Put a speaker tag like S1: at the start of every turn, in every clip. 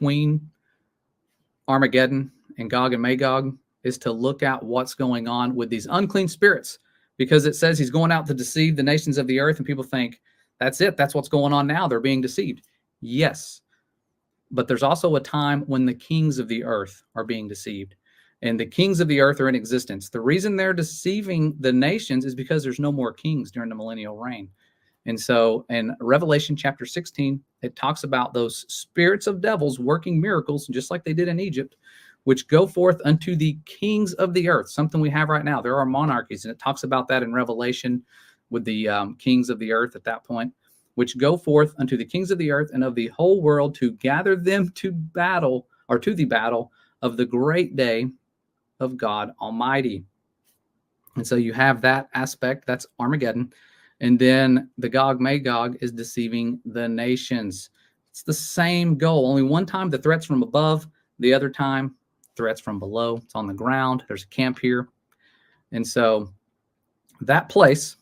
S1: between Armageddon and Gog and Magog is to look at what's going on with these unclean spirits, because it says he's going out to deceive the nations of the earth, and people think that's it. That's what's going on now. They're being deceived. Yes. But there's also a time when the kings of the earth are being deceived. And the kings of the earth are in existence. The reason they're deceiving the nations is because there's no more kings during the millennial reign. And so in Revelation chapter 16, it talks about those spirits of devils working miracles, just like they did in Egypt, which go forth unto the kings of the earth, something we have right now. There are monarchies, and it talks about that in Revelation with the kings of the earth at that point, which go forth unto the kings of the earth and of the whole world to gather them to battle, or to the battle of the great day of God Almighty. And so you have that aspect, that's Armageddon. And then the Gog Magog is deceiving the nations. It's the same goal. Only one time the threat's from above, the other time threats from below. It's on the ground. There's a camp here. And so that place,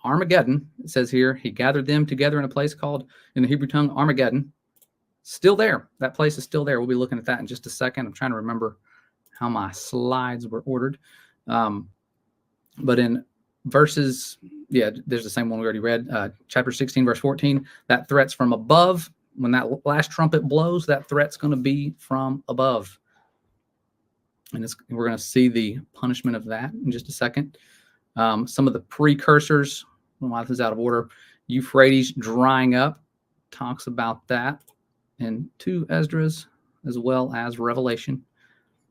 S1: Armageddon, it says here, he gathered them together in a place called, in the Hebrew tongue, Armageddon. Still there. That place is still there. We'll be looking at that in just a second. I'm trying to remember how my slides were ordered. But in verses, yeah, there's the same one we already read, chapter 16, verse 14, that threat's from above. When that last trumpet blows, that threat's going to be from above. And we're going to see the punishment of that in just a second. Some of the precursors, well, this is out of order. Euphrates drying up, talks about that in 2 Esdras as well as Revelation.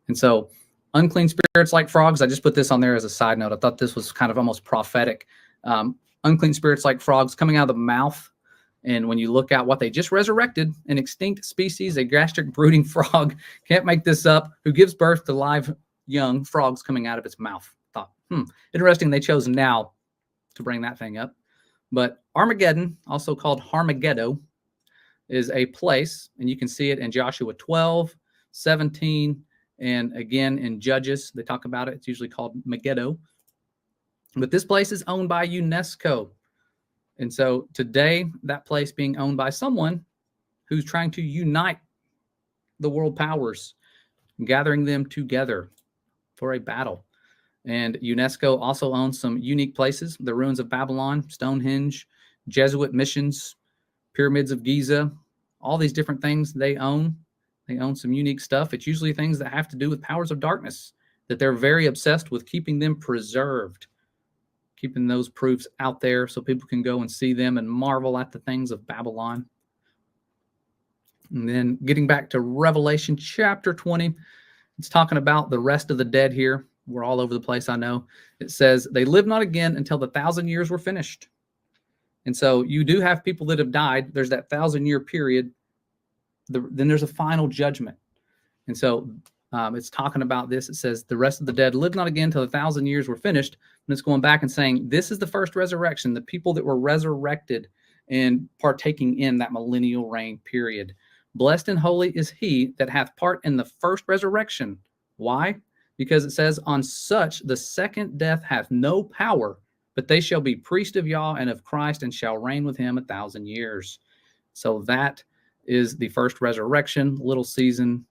S1: And so unclean spirits like frogs, I just put this on there as a side note. I thought this was kind of almost prophetic. Unclean spirits like frogs coming out of the mouth. And when you look at what they just resurrected, an extinct species, a gastric brooding frog, can't make this up, who gives birth to live young frogs coming out of its mouth. Thought, interesting they chose now to bring that thing up. But Armageddon, also called Harmageddo, is a place, and you can see it in Joshua 12, 17, and again in Judges. They talk about it. It's usually called Megiddo. But this place is owned by UNESCO. And so today, that place being owned by someone who's trying to unite the world powers, gathering them together for a battle. And UNESCO also owns some unique places, the ruins of Babylon, Stonehenge, Jesuit missions, pyramids of Giza, all these different things they own. They own some unique stuff. It's usually things that have to do with powers of darkness, that they're very obsessed with keeping them preserved, keeping those proofs out there so people can go and see them and marvel at the things of Babylon. And then getting back to Revelation chapter 20, it's talking about the rest of the dead here. We're all over the place, I know. It says, they live not again until the 1,000 years were finished. And so you do have people that have died. There's that 1,000-year period. Then there's a final judgment. And so it's talking about this. It says, the rest of the dead live not again until the 1,000 years were finished. And it's going back and saying, this is the first resurrection, the people that were resurrected and partaking in that millennial reign period. Blessed and holy is he that hath part in the first resurrection. Why? Because it says, on such the second death hath no power, but they shall be priests of Yah and of Christ, and shall reign with him 1,000 years. So that is the first resurrection, little season.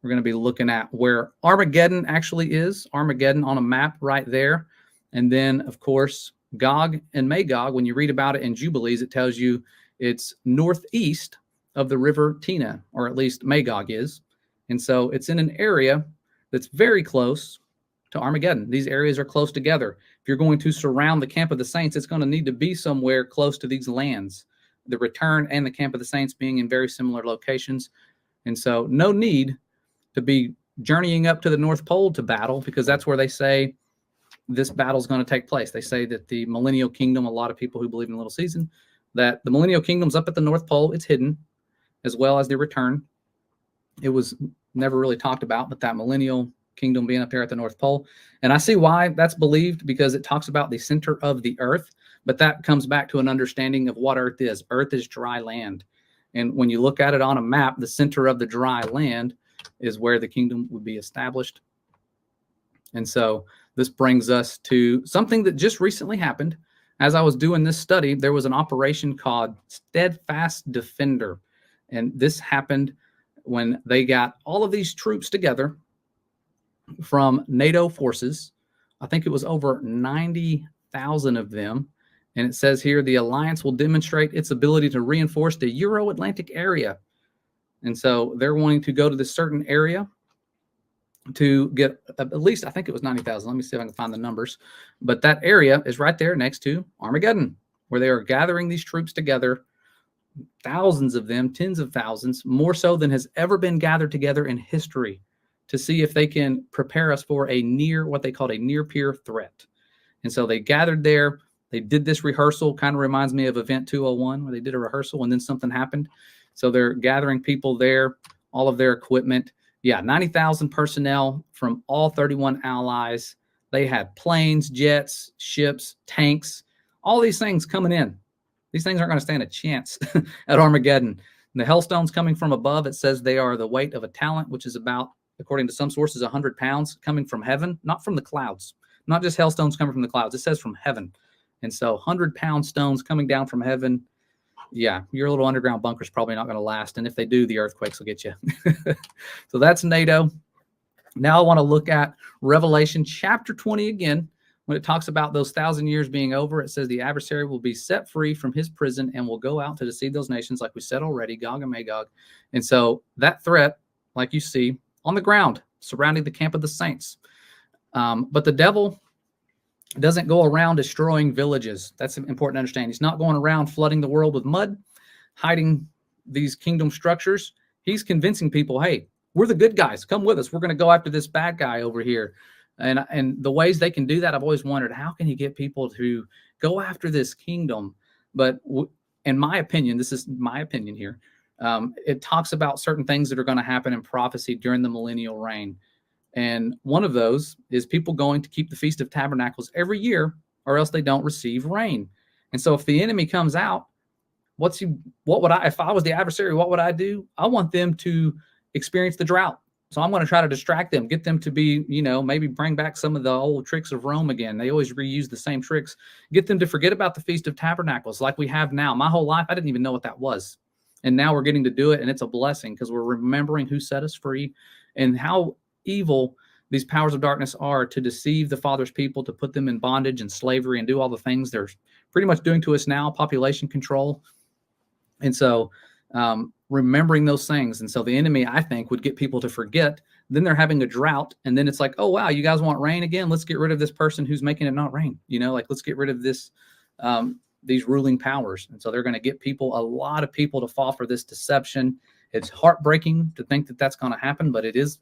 S1: We're going to be looking at where Armageddon actually is. Armageddon on a map right there. And then, of course, Gog and Magog, when you read about it in Jubilees, it tells you it's northeast of the river Tina, or at least Magog is. And so it's in an area that's very close to Armageddon. These areas are close together. If you're going to surround the camp of the saints, it's going to need to be somewhere close to these lands. The return and the camp of the saints being in very similar locations. And so no need to be journeying up to the North Pole to battle, because that's where they say this battle is going to take place. They say that the millennial kingdom, a lot of people who believe in little season, that the millennial kingdom's up at the North Pole. It's hidden, as well as the return. It was never really talked about, but that millennial kingdom being up there at the North Pole. And I see why that's believed, because it talks about the center of the earth, but that comes back to an understanding of what earth is. Earth is dry land. And when you look at it on a map, the center of the dry land is where the kingdom would be established. And so this brings us to something that just recently happened. As I was doing this study, there was an operation called Steadfast Defender. And this happened when they got all of these troops together from NATO forces. I think it was over 90,000 of them. And it says here, the alliance will demonstrate its ability to reinforce the Euro-Atlantic area. And so they're wanting to go to this certain area to get at least, I think it was 90,000. Let me see if I can find the numbers. But that area is right there next to Armageddon, where they are gathering these troops together, thousands of them, tens of thousands, more so than has ever been gathered together in history, to see if they can prepare us for what they called a near-peer threat. And so they gathered there. They did this rehearsal. Kind of reminds me of Event 201, where they did a rehearsal and then something happened. So they're gathering people there, all of their equipment. Yeah, 90,000 personnel from all 31 allies. They had planes, jets, ships, tanks, all these things coming in. These things aren't going to stand a chance at Armageddon. And the hailstones coming from above, it says they are the weight of a talent, which is about, according to some sources, 100 pounds coming from heaven, not from the clouds. Not just hailstones coming from the clouds. It says from heaven. And so 100-pound stones coming down from heaven. Yeah, your little underground bunker is probably not going to last. And if they do, the earthquakes will get you. So that's NATO. Now I want to look at Revelation chapter 20 again. When it talks about those 1,000 years being over, it says the adversary will be set free from his prison and will go out to deceive those nations, like we said already, Gog and Magog. And so that threat, like you see, on the ground, surrounding the camp of the saints. But the devil doesn't go around destroying villages. That's important to understand. He's not going around flooding the world with mud, hiding these kingdom structures. He's convincing people, hey, we're the good guys. Come with us. We're going to go after this bad guy over here. And the ways they can do that, I've always wondered, how can he get people to go after this kingdom? But in my opinion, this is my opinion here, it talks about certain things that are going to happen in prophecy during the millennial reign. And one of those is people going to keep the Feast of Tabernacles every year, or else they don't receive rain. And so if the enemy comes out, if I was the adversary, what would I do? I want them to experience the drought. So I'm going to try to distract them, get them to be, maybe bring back some of the old tricks of Rome again. They always reuse the same tricks. Get them to forget about the Feast of Tabernacles like we have now. My whole life, I didn't even know what that was. And now we're getting to do it, and it's a blessing because we're remembering who set us free and how evil these powers of darkness are to deceive the Father's people, to put them in bondage and slavery and do all the things they're pretty much doing to us now, population control. And so remembering those things. And so the enemy, I think, would get people to forget. Then they're having a drought. And then it's like, oh, wow, you guys want rain again? Let's get rid of this person who's making it not rain. Let's get rid of this, these ruling powers. And so they're going to get a lot of people to fall for this deception. It's heartbreaking to think that that's going to happen, but it's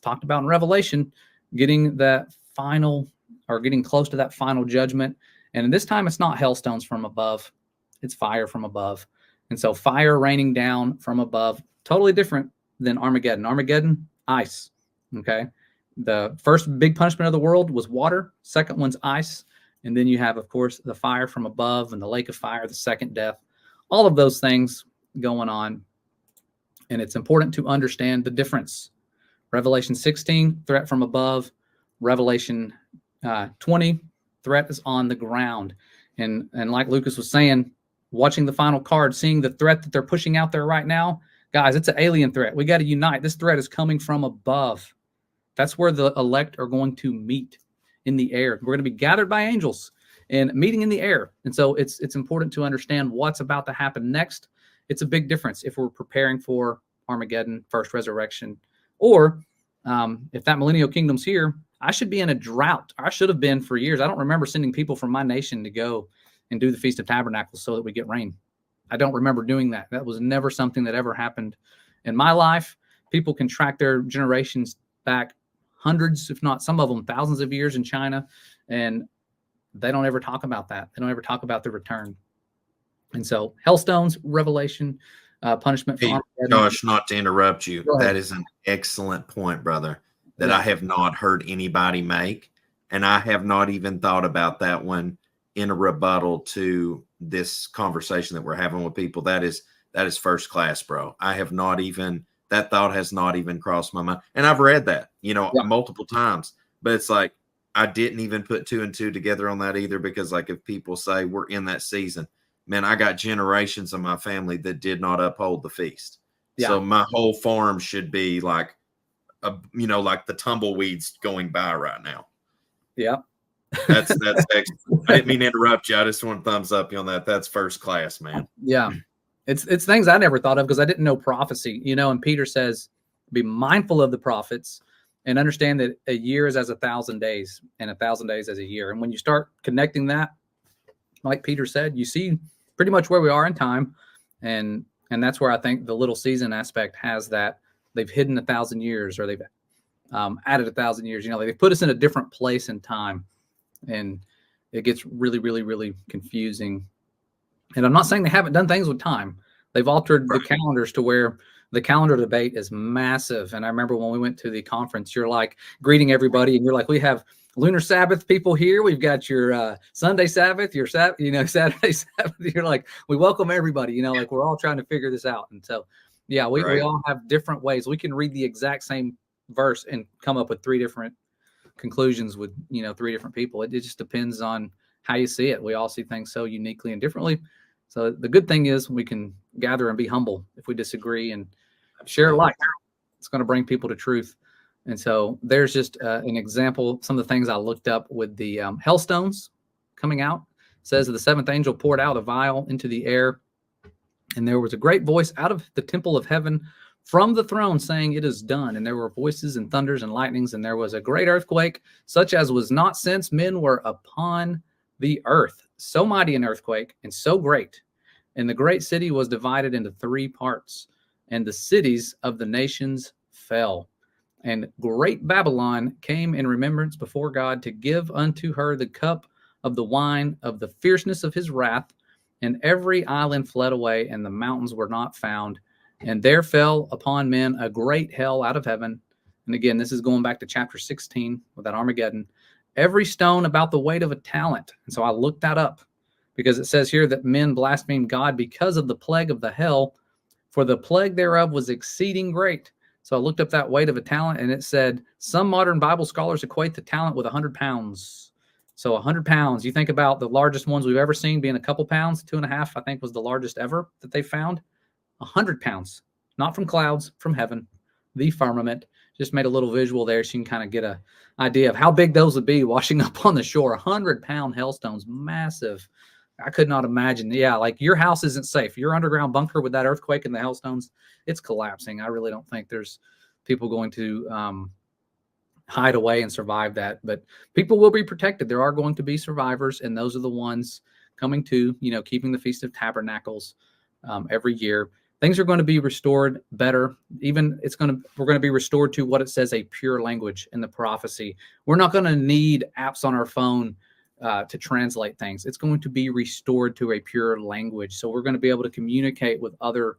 S1: talked about in Revelation, getting close to that final judgment. And this time it's not hailstones from above, it's fire from above. And so fire raining down from above, totally different than Armageddon. Armageddon, ice. Okay. The first big punishment of the world was water. Second one's ice. And then you have, of course, the fire from above and the lake of fire, the second death, all of those things going on. And it's important to understand the difference. Revelation 16, threat from above. Revelation 20, threat is on the ground. And like Lucas was saying, watching the final card, seeing the threat that they're pushing out there right now, guys, it's an alien threat. We got to unite. This threat is coming from above. That's where the elect are going to meet, in the air. We're going to be gathered by angels and meeting in the air. And so it's important to understand what's about to happen next. It's a big difference if we're preparing for Armageddon, first resurrection, or if that millennial kingdom's here, I should be in a drought. I should have been for years. I don't remember sending people from my nation to go and do the Feast of Tabernacles so that we get rain. I don't remember doing that. That was never something that ever happened in my life. People can track their generations back hundreds, if not some of them, thousands of years in China, and they don't ever talk about that. They don't ever talk about the return. And so hailstones, Revelation, punishment for Armageddon.
S2: Josh, not to interrupt you, that is an excellent point, brother, that I have not heard anybody make, and I have not even thought about that one in a rebuttal to this conversation that we're having with people. That is first class, bro. That thought has not even crossed my mind. And I've read that, multiple times, but it's like, I didn't even put two and two together on that either, because like, if people say we're in that season, man, I got generations of my family that did not uphold the feast.
S1: Yeah.
S2: So my whole farm should be like like the tumbleweeds going by right now.
S1: Yeah.
S2: That's excellent. I didn't mean to interrupt you. I just want to thumbs up you on that. That's first class, man.
S1: Yeah. It's things I never thought of because I didn't know prophecy, and Peter says, be mindful of the prophets and understand that a year is as 1,000 days and 1,000 days as a year. And when you start connecting that, like Peter said, you see pretty much where we are in time. And that's where I think the little season aspect has that. They've hidden 1,000 years, or they've added 1,000 years. They've put us in a different place in time, and it gets really, really, really confusing. And I'm not saying they haven't done things with time. They've altered the calendars to where the calendar debate is massive. And I remember when we went to the conference, you're like greeting everybody, and you're like, we have lunar Sabbath people here. We've got your Sunday Sabbath, your Saturday Sabbath. You're like, we welcome everybody. Like we're all trying to figure this out. And so, yeah, we all have different ways. We can read the exact same verse and come up with 3 different conclusions with 3 different people. It just depends on how you see it. We all see things so uniquely and differently. So the good thing is we can gather and be humble if we disagree and share light. It's going to bring people to truth. And so there's just an example. Some of the things I looked up with the hailstones coming out. It says the 7th angel poured out a vial into the air, and there was a great voice out of the temple of heaven from the throne saying, it is done. And there were voices and thunders and lightnings, and there was a great earthquake, such as was not since men were upon the earth. So mighty an earthquake and so great. And the great city was divided into 3 parts, and the cities of the nations fell. And great Babylon came in remembrance before God to give unto her the cup of the wine of the fierceness of his wrath. And every island fled away, and the mountains were not found. And there fell upon men a great hell out of heaven. And again, this is going back to chapter 16 with that Armageddon. Every stone about the weight of a talent. And so I looked that up because it says here that men blasphemed God because of the plague of the hell, for the plague thereof was exceeding great. So I looked up that weight of a talent, and it said some modern Bible scholars equate the talent with 100 pounds. So 100 pounds. You think about the largest ones we've ever seen being a couple pounds, 2.5, I think was the largest ever that they found. 100 pounds, not from clouds, from heaven, the firmament. Just made a little visual there so you can kind of get an idea of how big those would be washing up on the shore. 100-pound hailstones, massive. I could not imagine. Yeah, like your house isn't safe. Your underground bunker with that earthquake and the hailstones, it's collapsing. I really don't think there's people going to hide away and survive that. But people will be protected. There are going to be survivors, and those are the ones coming to, keeping the Feast of Tabernacles every year. Things are going to be restored better. Even we're going to be restored to what it says, a pure language in the prophecy. We're not going to need apps on our phone to translate things. It's going to be restored to a pure language. So we're going to be able to communicate with other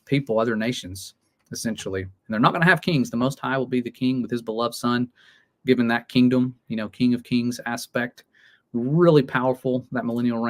S1: people, other nations, essentially. And they're not going to have kings. The Most High will be the king with his beloved son, given that kingdom, King of Kings aspect. Really powerful, that millennial reign.